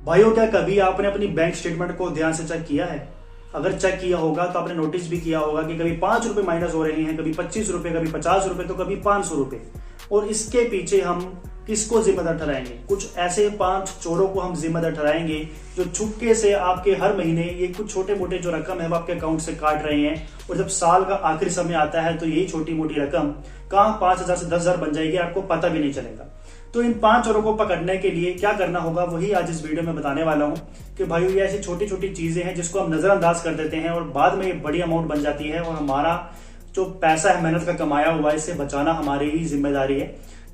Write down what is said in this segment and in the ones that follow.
भाइयों, क्या कभी आपने अपनी बैंक स्टेटमेंट को ध्यान से चेक किया है? अगर चेक किया होगा तो आपने नोटिस भी किया होगा कि कभी 5 रुपए माइनस हो रहे हैं, कभी 25 रुपए, कभी 50 रुपए, तो कभी 500 रुपए। और इसके पीछे हम किसको जिम्मेदार ठहराएंगे? कुछ ऐसे 5 चोरों को हम जिम्मेदार ठहराएंगे जो चुपके से आपके हर महीने ये कुछ छोटे मोटे जो रकम है वो आपके अकाउंट से काट रहे हैं। और जब साल का आखिरी समय आता है तो यही छोटी मोटी रकम कहाँ 5,000 से 10,000 बन जाएगी, आपको पता भी नहीं चलेगा। तो इन 5 चोरों को पकड़ने के लिए क्या करना होगा, वही आज इस वीडियो में बताने वाला हूं कि भाइयों, ये ऐसी छोटी छोटी चीजें हैं जिसको हम नजरअंदाज कर देते हैं और बाद में ये बड़ी अमाउंट बन जाती है और हमारा जो पैसा है मेहनत का कमाया हुआ, इसे बचाना हमारी ही जिम्मेदारी है।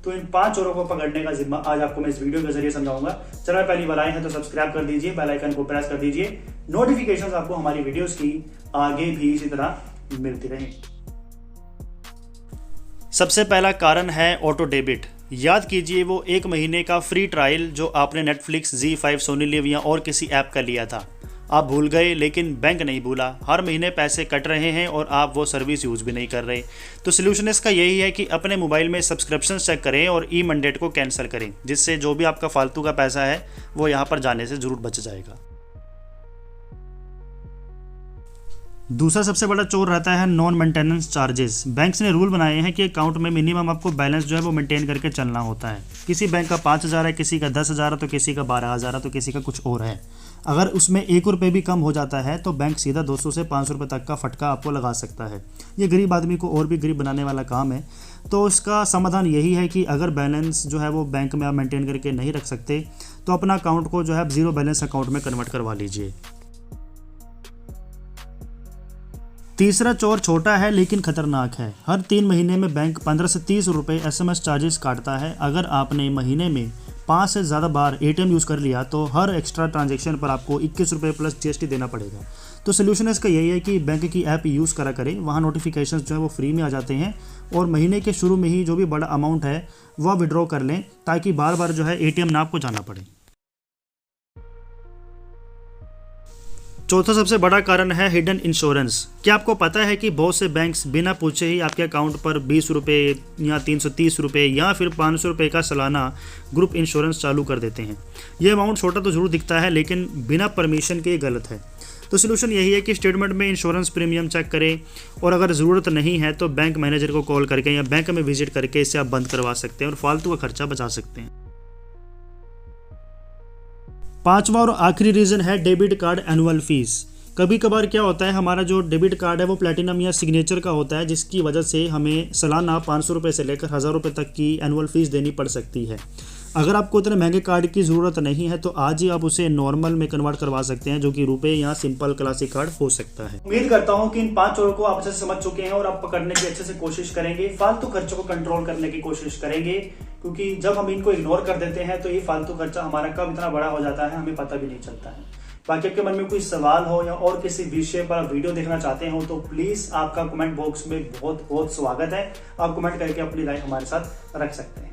तो इन 5 चोरों को पकड़ने का जिम्मा आज आपको मैं इस वीडियो के जरिए समझाऊंगा। चैनल पहली बार आए हैं तो सब्सक्राइब कर दीजिए, बेल आइकन को प्रेस कर दीजिए, नोटिफिकेशंस आपको हमारी वीडियोस की आगे भी इसी तरह मिलती रहे। सबसे पहला कारण है ऑटो डेबिट। याद कीजिए वो 1 महीने का फ्री ट्रायल जो आपने नेटफ्लिक्स, ZEE5, सोनी लिव या और किसी ऐप का लिया था। आप भूल गए, लेकिन बैंक नहीं भूला। हर महीने पैसे कट रहे हैं और आप वो सर्विस यूज़ भी नहीं कर रहे। तो सोल्यूशन इसका यही है कि अपने मोबाइल में सब्सक्रिप्शन चेक करें और ई मंडेट को कैंसिल करें, जिससे जो भी आपका फालतू का पैसा है वो यहाँ पर जाने से ज़रूर बच जाएगा। दूसरा सबसे बड़ा चोर रहता है नॉन मेंटेनेंस चार्जेस। बैंक्स ने रूल बनाए हैं कि अकाउंट में मिनिमम आपको बैलेंस जो है वो मेंटेन करके चलना होता है। किसी बैंक का 5,000 है, किसी का 10,000 है, तो किसी का 12,000 है, तो किसी का कुछ और है। अगर उसमें 1 रुपये भी कम हो जाता है तो बैंक सीधा 200 से 500 रुपये तक का फटका आपको लगा सकता है। ये गरीब आदमी को और भी गरीब बनाने वाला काम है। तो इसका समाधान यही है कि अगर बैलेंस जो है वो बैंक में आप मेंटेन करके नहीं रख सकते तो अपना अकाउंट को जो है जीरो बैलेंस अकाउंट में कन्वर्ट करवा लीजिए। तीसरा चोर छोटा है लेकिन खतरनाक है। हर 3 महीने में बैंक 15 से 30 रुपये SMS चार्जेस काटता है। अगर आपने महीने में 5 से ज़्यादा बार ATM यूज़ कर लिया तो हर एक्स्ट्रा ट्रांजैक्शन पर आपको 21 रुपये प्लस GST देना पड़ेगा। तो सोल्यूशन इसका यही है कि बैंक की ऐप यूज़ करा करें, वहाँ नोटिफिकेशंस जो है वो फ्री में आ जाते हैं और महीने के शुरू में ही जो भी बड़ा अमाउंट है वह विड्रॉ कर लें, ताकि बार बार जो है ATM ना आपको जाना पड़े। चौथा सबसे बड़ा कारण है हिडन इंश्योरेंस। क्या आपको पता है कि बहुत से बैंक्स बिना पूछे ही आपके अकाउंट पर 20 रुपये या 330 रुपये या फिर 500 रुपये का सालाना ग्रुप इंश्योरेंस चालू कर देते हैं। ये अमाउंट छोटा तो ज़रूर दिखता है, लेकिन बिना परमिशन के गलत है। तो सोल्यूशन यही है कि स्टेटमेंट में इंश्योरेंस प्रीमियम चेक करें और अगर ज़रूरत नहीं है तो बैंक मैनेजर को कॉल करके या बैंक में विजिट करके इसे आप बंद करवा सकते हैं और फालतू का खर्चा बचा सकते हैं। 5वां और आखिरी रीज़न है डेबिट कार्ड एनुअल फीस। कभी कभार क्या होता है, हमारा जो डेबिट कार्ड है वो प्लैटिनम या सिग्नेचर का होता है, जिसकी वजह से हमें सालाना 500 रुपये से लेकर 1000 रुपये तक की एनुअल फीस देनी पड़ सकती है। अगर आपको इतने महंगे कार्ड की ज़रूरत नहीं है तो आज ही आप उसे नॉर्मल में कन्वर्ट करवा सकते हैं, जो कि रुपए या सिंपल क्लासिक कार्ड हो सकता है। उम्मीद करता हूं कि इन 5 चोरों को आप अच्छे से समझ चुके हैं और आप पकड़ने की अच्छे से कोशिश करेंगे, फालतू खर्चों को कंट्रोल करने की कोशिश करेंगे, क्योंकि जब हम इनको इग्नोर कर देते हैं तो ये फालतू खर्चा हमारा कब इतना बड़ा हो जाता है हमें पता भी नहीं चलता है। बाकी आपके मन में कोई सवाल हो या और किसी विषय पर आप वीडियो देखना चाहते हो तो प्लीज आपका कमेंट बॉक्स में बहुत बहुत स्वागत है। आप कमेंट करके अपनी राय हमारे साथ रख सकते हैं।